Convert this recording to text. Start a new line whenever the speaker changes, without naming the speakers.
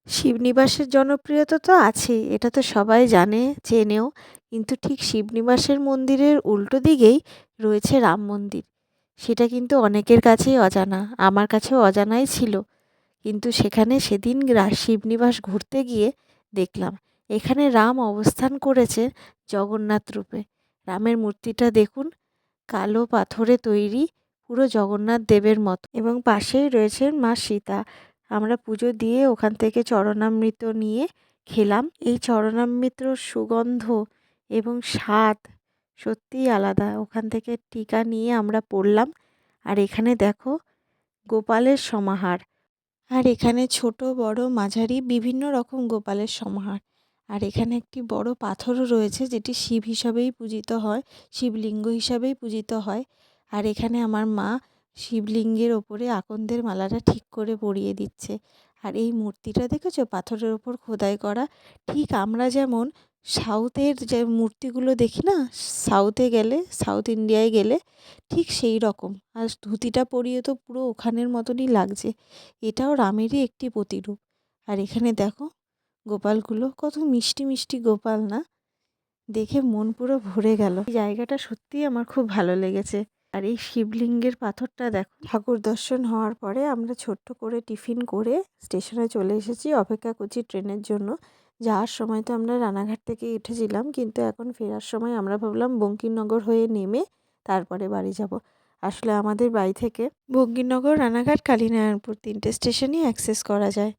শিবনিবাসের জনপ্রিয়তা তো আছেই, এটা তো সবাই জানে, চেনেও। কিন্তু ঠিক শিবনিবাসের মন্দিরের উল্টো দিকেই রয়েছে রাম মন্দির। সেটা কিন্তু অনেকের কাছেই অজানা, আমার কাছেও অজানাই ছিল। কিন্তু সেখানে সেদিন শিবনিবাস ঘুরতে গিয়ে দেখলাম এখানে রাম অবস্থান করেছে জগন্নাথ রূপে। রামের মূর্তিটা দেখুন, কালো পাথরে তৈরি, পুরো জগন্নাথ দেবের মতো, এবং পাশেই রয়েছেন মা সীতা। আমরা পুজো দিয়ে ওখান থেকে চরণামৃত নিয়ে খেলাম। এই চরণামৃতর সুগন্ধ এবং স্বাদ সত্যিই আলাদা। ওখান থেকে টিকা নিয়ে আমরা পড়লাম। আর এখানে দেখো গোপালের সমাহার, আর এখানে ছোট বড় মাঝারি বিভিন্ন রকম গোপালের সমাহার। আর এখানে একটি বড় পাথরও রয়েছে যেটি শিব হিসাবেই পূজিত হয়, শিবলিঙ্গ হিসাবেই পূজিত হয়। আর এখানে আমার মা শিবলিঙ্গের ওপরে আকন্দের মালাটা ঠিক করে পরিয়ে দিচ্ছে। আর এই মূর্তিটা দেখেছো, পাথরের ওপর খোদাই করা। ঠিক আমরা যেমন সাউথের যে মূর্তিগুলো দেখি না, সাউথে গেলে, সাউথ ইন্ডিয়ায় গেলে ঠিক সেই রকম। আর ধুতিটা পরিয়ে তো পুরো ওখানের মতনই লাগছে। এটাও রামেরই একটি প্রতিরূপ। আর এখানে দেখো গোপালগুলো কত মিষ্টি মিষ্টি গোপাল না, দেখে মন পুরো ভরে গেল। এই জায়গাটা সত্যিই আমার খুব ভালো লেগেছে। আর এই শিবলিঙ্গের পাথরটা দেখো। ঠাকুর দর্শন হওয়ার পরে আমরা ছোট্ট করে টিফিন করে স্টেশনে চলে এসেছি, অপেক্ষা করছি ট্রেনের জন্য। যাওয়ার সময় তো আমরা রানাঘাট থেকে উঠেছিলাম, কিন্তু এখন ফেরার সময় আমরা ভাবলাম বঙ্কিমনগর হয়ে নেমে তারপরে বাড়ি যাব। আসলে আমাদের বাড়ি থেকে বঙ্কিমনগর, রানাঘাট, কালীনারায়ণপুর 3টে স্টেশনই অ্যাক্সেস করা যায়।